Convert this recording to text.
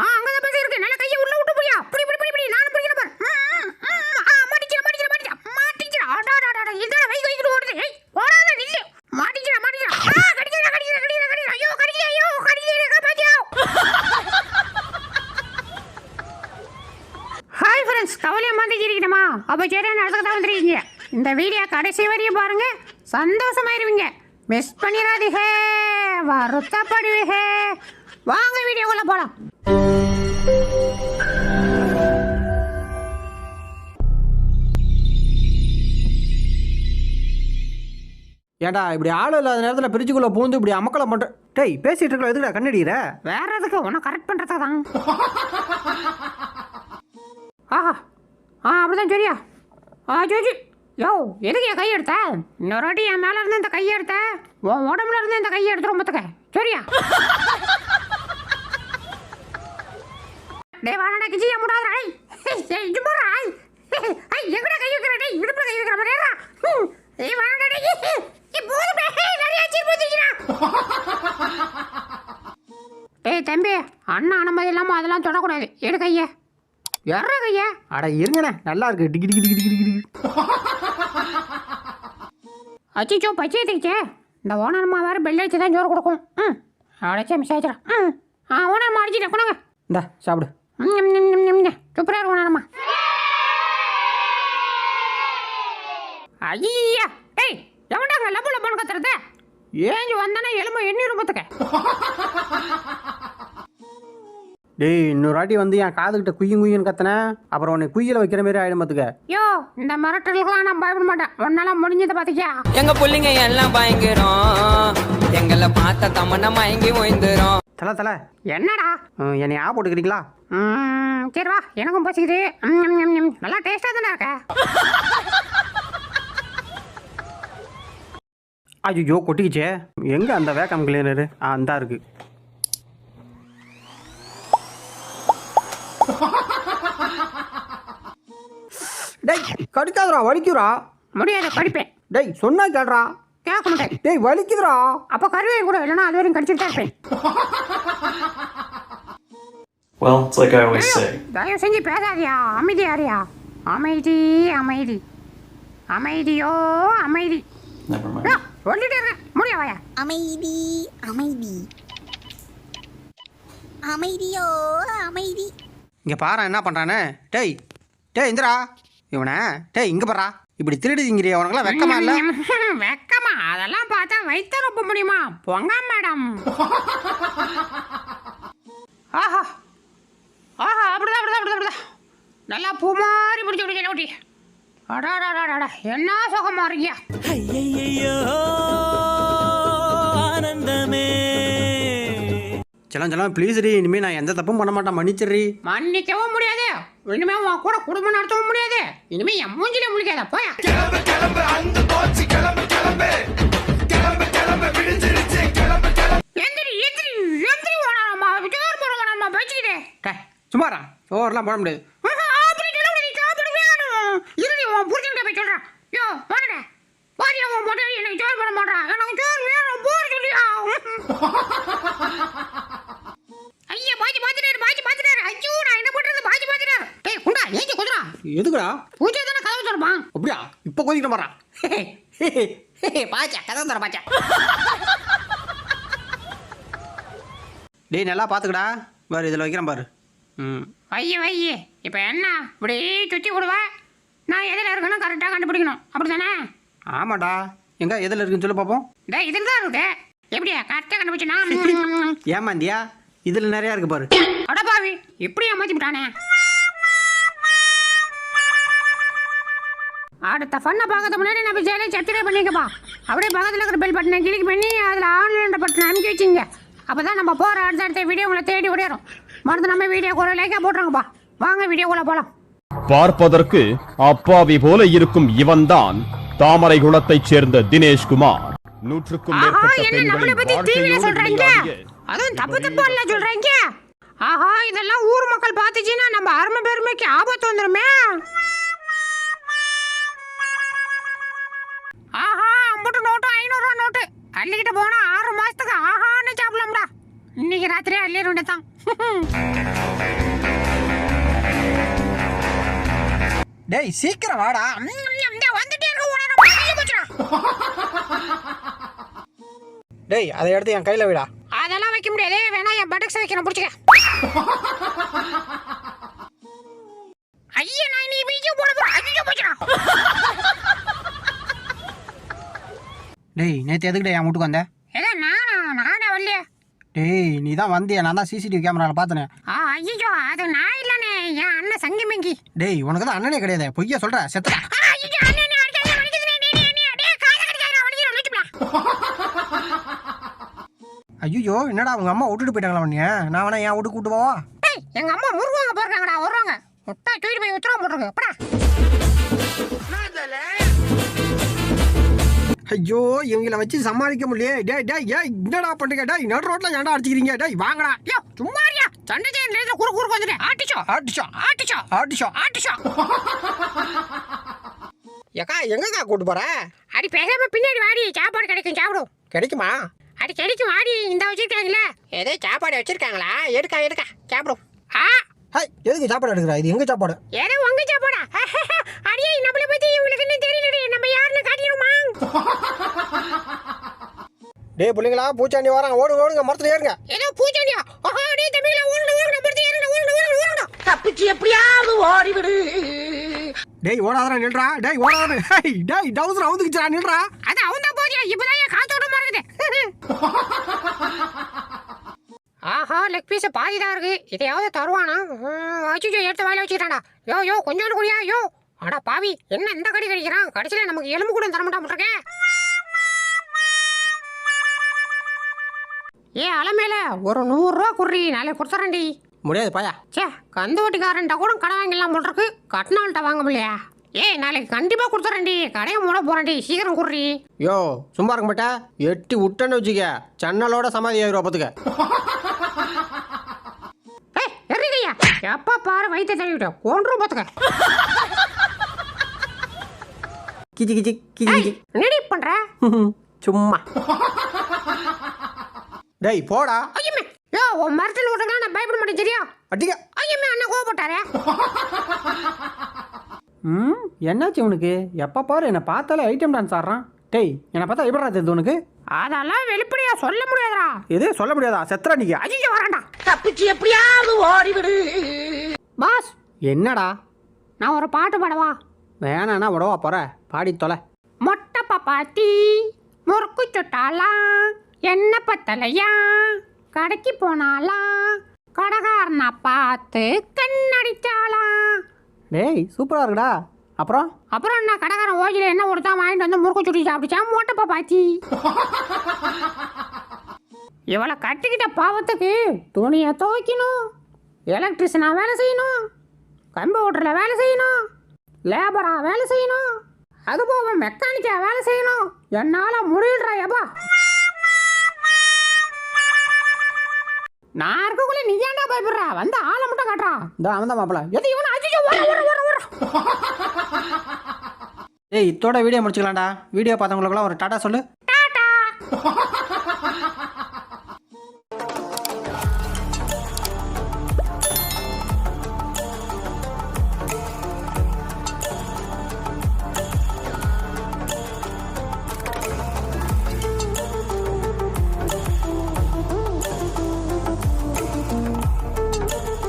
அங்கதான் பசி இருக்கு. நல்ல கையை உள்ள விட்டு புடியா. புடி புடி புடி புடி. நானும் புடிக்கிறேன் பாரு. மாட்டிக்கிற மாட்டிக்கிற மாட்டிக்கிற மாட்டிக்கிற. அடடடட. இதெல்லாம் வை வைக்கிட்டு ஓடுது. ஏய் ஓடாத நில்லு. மாட்டிக்கிற மாட்டிக்கிற. கடிக்கிற கடிக்கிற கடிக்கிற கடிக்கிற. ஐயோ கடிக்கிற ஐயோ கடிக்கிற பாத்தியா. ஹாய் ஃப்ரெண்ட்ஸ், கவலையை மாட்டிக்கிறீங்கம்மா. அப்போ சரி நடக்க தான் வந்துருக்கீங்க. இந்த வீடியோ கடைசி வரையும் பாருங்க, சந்தோஷமாயிருவீங்க. மிஸ் பண்ணிடாதீங்க, வருத்தப்படுவீங்க. வாங்க வீடியோக்குள்ள போலாம். ஏண்டா இப்படி ஆள் இல்லாத நேரத்தில் பிரிச்சுக்குள்ள பூந்து இப்படி அமக்கலை பண்ற? டேய் பேசிட்டு இருக்க எதுக்குடா கண்ணடிக்கிற? வேற எதுக்கு? உன்னை கரெக்ட் பண்றதா தான். ஆஹா அப்படிதான் சரியா? ஜோஜி யோ எதுக்கு என் கையை எடுத்த? இன்னொரு வாட்டி என் மேல இருந்து இந்த கையை எடுத்த, உன் உடம்புல இருந்து இந்த கையை எடுத்து ரொம்பத்துக்க சரியா? டே வாடா கிஜியா முடாதடா. ஏய் இது போறா. ஏய் எங்கடா கை வைக்கற? டேய் இடுப்புல கை வைக்கற மாதிரியா? ஏய் வாடா டேய். ஏய் போடு பே. நிறைய ஆச்சி போதிக்கிறா. டேய் தம்பி, அண்ணா அனுமதி இல்லாம அதெல்லாம் தொடக்கூடாது. எடு கையை. யாரா கையா? அட இருங்கண்ணே, நல்லா இருக்கு. டிகி டிகி டிகி டிகி. அச்சிச்சோ பச்சை தேய்ச்சே. இந்த ஓனர்மா வேற பெல் அடிச்சு தான் சோறு கொடுக்கும். அடைச்சே மிஸ் ஆயிடுறா. ஓனர்மா அடிச்சுட்டேன் கொண்டாங்க. இந்தா சாப்பிடு. சூப்பராக இருக்கும் ஓனர்மா. ஐயா டேய் எவன்டாங்க லப்பு லப்புன்னு கத்துறது? ஏஞ்சி வந்தானே எலும்பு எண்ணி ரொம்பத்துக்க. டேய் இன்னொரு வாட்டி வந்து என் காதுகிட்ட குய்யுன்னு கத்தன, அப்புறம் உன்னை குய்யில வைக்கிற மாதிரி ஆயிடும் பாத்துக்க. யோ இந்த மிரட்டலுக்குலாம் நான் பயப்பட மாட்டேன். உன்னால முடிஞ்சதை பாத்துக்கியா? எங்க பிள்ளைங்க எல்லாம் பயங்கரம், எங்களை பார்த்த தமன்னா மயங்கி ஓய்ந்துரும். தல தல என்னடா என்னை ஆ போட்டுக்கிறீங்களா? சரி வா, எனக்கும் பசிக்குது. நல்லா டேஸ்டா தானே இருக்க. ஐயோ கொட்டிக்கிச்சே. எங்க அந்த வேக்கம் கிளீனரு? அந்தா இருக்கு. டேய் கடிக்காதடா, வலிக்குறா. முடியாது கடிப்பேன். டேய் சொன்னா கேள்றா. கேட்க மாட்டேன். டேய் வலிக்குதுடா. அப்போ கருவே கூட இல்லைன்னா அது வரைக்கும் கடிச்சிட்டு தான் இருப்பேன். Well, it's like I always say. தயவு செஞ்சு பேசாதியா, அமைதியாரியா. அமைதி அமைதி அமைதியோ அமைதி. Never mind. சொல்லிட்டே இருக்கேன், முடியாவாயா? அமைதி அமைதி அமைதியோ அமைதி. இங்க பாரு என்ன பண்றானே. டேய் டேய் இந்திரா இவனை. டேய் இங்க பாரா, இப்படி திருடுதிங்கிறிய உனக்குலாம் வெக்கமா இல்ல? வெக்கமா? அதெல்லாம் பார்த்தா வைத்த ரொம்ப முடியுமா? பொங்க மேடம். ஆஹா ஆஹா அப்படிதான் அப்படிதான் அப்படிதான் அப்படிதான். நல்லா பூ மாதிரி பிடிச்சி விடுங்க ஊட்டி. அடாடாடாடா என்ன சுகமா இருக்கியா? ஆனந்தமே. செல்லாம் செல்லாம் ப்ளீஸ் ரி, இனிமே நான் எந்த தப்பும் பண்ண மாட்டேன், மன்னிச்சிடுறி. மன்னிக்கவும் முடியாது, இனிமே உன் கூட குடும்பம் நடத்தவும் முடியாது. இனிமே என் மூஞ்சிலே முடிக்காத போயா. எந்திரி எந்திரி எந்திரி ஓடாமா, விஜய் போறாமா பேசிக்கிட்டே. டேய் சும்மாரா, சோறுலாம் போட முடியாது. எதுக்குடா? பூஜை தானே கதவு தரமா? அப்படியா? இப்ப கொதிக்கிற மாறா. பாச்சா கதவு தர பாச்சா. டேய் நல்லா பாத்துக்கடா. பாரு இதில் வைக்கிறேன் பாரு. வைய வைய. இப்போ என்ன இப்படி சுற்றி விடுவா? நான் எதில் இருக்கணும் கரெக்டாக கண்டுபிடிக்கணும், அப்படி தானே? ஆமாடா. எங்க எதில் இருக்குன்னு சொல்லி பார்ப்போம். டே இதில் தான் இருக்கு. எப்படியா கரெக்டாக கண்டுபிடிச்சனா? ஏமாந்தியா? இதில் நிறையா இருக்கு பாரு. அடப்பாவி இப்படி ஏமாத்தி விட்டானே. அடுத்த ஃபன்னை பார்க்கறது முன்னாடி நம்ம சேனல் சப்ஸ்கிரைப் பண்ணிக்கப்பா. அப்படியே பக்கத்தில் இருக்கிற பெல் பட்டனை கிளிக் பண்ணி அதில் ஆன்லைன் பட்டனை அமைக்க வச்சுங்க. அப்போ தான் நம்ம போகிற அடுத்த வீடியோ உங்களை தேடி ஓடிடும். மறந்து நம்ம வீடியோ கூட லைக்காக போட்டுருங்கப்பா. வாங்க வீடியோக்குள்ளே போகலாம். பார்ப்பதற்கு அப்பாவி போல இருக்கும் இவன்தான் தாமரை குளத்தைச் சேர்ந்த தினேஷ்குமார். 100க்கும் மேற்பட்ட பெண்களை அதுவும் தப்பு தப்பா இல்ல சொல்றீங்க. ஆஹா இதெல்லாம் ஊர் மக்கள் பார்த்துச்சுன்னா நம்ம அருமை பெருமைக்கு ஆபத்து வந்துருமே. ஆஹா 50 நோட்டு 500 நோட்டு அள்ளிக்கிட்டு போனா 6 மாசத்துக்கு ஆஹான்னு சாப்பிடலாம்டா. இன்னைக்கு ராத்திரியே அள்ளிட வேண்டியதான். டேய் சீக்கிரம் வாடா. வந்துட்டே இருக்க ஓடாத அள்ளி போச்சுடா. டேய் அதை எடுத்து என் கையில் விடா. அதெல்லாம் வைக்க முடியாது, வேணா என் பட்டக்ஸ் வைக்கிறேன், பிடிச்சிக்க. ஐயா நான் நீ வீடியோ போட போறேன். ஐயோ போச்சுடா. டேய் நேற்று எதுக்குடா என் வீட்டுக்கு வந்த? ஏதோ நானே வரலையே. டேய் நீ தான் வந்தியா? நான் தான் சிசிடிவி கேமராவில் பார்த்தனே. ஐயோ அது நான் இல்லைண்ணே, என் அண்ணன் சங்கிமங்கி. டேய் உனக்கு தான் அண்ணனே கிடையாது, பொய்யா சொல்கிற செத்துடா. ஐயோ அண்ணன் அடிக்காத, வலிக்குதுண்ணே, டேய் காதை கடிக்காத, வலிக்குது, வலிக்குதுடா. ஐயோ என்னடா உங்கள் அம்மா விட்டுட்டு போயிட்டாங்களா உன்னைய? நான் வேணா என் வீட்டுக்கு கூட்டு போவா? டேய் எங்க அம்மா முருகங்க போறாங்கடா, வருவாங்க. முட்டை தூக்கிட்டு போய் உத்தரவு போட்டுருக்கு. அப்படா. ஐயோ இவங்கள வச்சு சமாளிக்க முடியல. டேய் டேய் ஏய் என்னடா பண்ணுறீங்க? டேய் நடு ரோட்டில் ஏன்டா அடிச்சிக்கிறீங்க? டேய் வாங்கடா. ஐயோ சும்மாரியா, சண்டை செய்ய நேரத்துல குறுக்கு வந்துட்டேன். ஆட்டிச்சோ ஆட்டிச்சோ ஆட்டிச்சோ ஆட்டிச்சோ. ஆட்டிச்சோ. ஏக்கா எங்கக்கா கூட்டு போற? அடி பேசாம பின்னாடி வாடி, சாப்பாடு கிடைக்கும், சாப்பிடும். கிடைக்குமா? அடி கிடைக்கும் வாடி, இந்த வச்சிருக்காங்களே. ஏதோ சாப்பாடு வச்சிருக்காங்களா? எடுக்கா சாப்பிடும். ஆ ஹாய் எதுக்கு சாப்பாடு எடுக்கிறா? இது எங்க சாப்பாடு? ஏதோ உங்க சாப்பாடா? அடியே நம்மளை பத்தி உங்களுக்கு என்ன தெரியலடி, நம்ம யாருன்னு காட்டிடுமா? டேய் பிள்ளைங்களா பூச்சாண்டி வரான், ஓடுங்க மரத்துல ஏறுங்க. ஏதோ பூச்சாண்டியா? டேய் தம்பிங்களா ஓடுங்க மரத்துல ஏறுங்க, ஓடுங்க. தப்பிச்சு எப்படியாவது ஓடிவிடு. டேய் ஓடாதடா நில்றா. டேய் ஓடாத. ஹேய் டேய் டவுசர் அவுந்துக்குச்சா நில்றா. அது அவன்தான் போதியா, இப்பதான் என் காத்தோட்டமா இருக்குது. ஆஹா லெக் பீஸ் பாதிதான் இருக்கு, இதையாவது தருவானா? அச்சுச்சோ எடுத்த வாயில வச்சுக்கிறான்டா. யோ கொஞ்சோண்டு குடியா. யோ அடா பாவி, என்ன இந்த கடி கடிக்கிறான்? கடைசியில நமக்கு எலும்பு கூட தரமாட்டா இருக்கேன். அலமேல ஒரு 100 ரூபா குர்றி, நாளை கொடுத்துறேன்டி. முடியாது பாயா. சே கந்து வட்டிக்காரன்ட்ட கூட கடை வாங்கிடலாம் போட்டிருக்கு, கட்டினால்கிட்ட வாங்க முடியா? நாளைக்கு கண்டிப்பா கொடுத்துறேன்டி, கடையை மூட போறேன்டி, சீக்கிரம் குர்றி. யோ சும்மா இருக்க மாட்டா, எட்டி விட்டன்னு வச்சுக்க சன்னலோட சமாதி ஆயிரம் பத்துக்க. எறிகையா எப்ப பாரு வயிற்று தள்ளிவிட்ட 1 ரூபா பத்துக்க. கிச்சி கிச்சி கிச்சி கிச்சி. என்னடி பண்ற? சும்மா. டேய் போடா. ஐயமே யோ உன் மரத்தில் விட்டுக்கலாம், நான் பயப்பட மாட்டேன் சரியா? அடிக்க. ஐயமே அண்ணன் கோவப்பட்டாரே. என்னாச்சு உனக்கு? எப்போ பாரு என்னை பார்த்தாலே ஐட்டம் டான்ஸ் ஆடுறான். டேய் என்னை பார்த்தா எப்படா தெரியுது உனக்கு? அதெல்லாம் வெளிப்படையா சொல்ல முடியாதுடா. எது சொல்ல முடியாதா? செத்துறா நீங்க. ஐயோ வரேன்டா. தப்பிச்சு எப்படியாவது ஓடிவிடு. பாஸ் என்னடா? நான் ஒரு பாட்டு பாடவா? வேணாண்ணா விடவா போற, பாடி தொலை. மொட்டை பாப்பாத்தி முறுக்கு சுட்டாலா, என்ன பத்தலையா, கடைக்கு போனாலா, கடைக்காரனா பார்த்து கண்ணடிச்சாலா. டேய் சூப்பரா இருக்குடா. அப்புறம் என்ன கடைக்காரன் ஓஜில என்ன கொடுத்தா வாங்கிட்டு வந்து முறுக்கு சுட்டி சாப்பிடுச்சா மொட்டை பாப்பாத்தி. இவளை கட்டிக்கிட்ட பாவத்துக்கு துணியை துவைக்கணும், எலக்ட்ரிஷனா வேலை செய்யணும், கம்ப்யூட்டரில் வேலை செய்யணும், லேபரா வேலை செய்யணும், அதுபோக மெக்கானிக்கா வேலை செய்யணும். என்னால் முடியலடா எப்பா. நான் இருக்கக்குள்ளே நீ ஏன்டா பயப்படுறா? வந்து ஆளை மட்டும் காட்டுறா. இந்த அவன் தான் மாப்பிள்ள. எது இவனை அஜிஜோ ஓர. ஏய் இத்தோட வீடியோ முடிச்சுக்கலாம்டா. வீடியோ பார்த்தவங்களுக்குலாம் ஒரு டாடா சொல்லு. டாடா.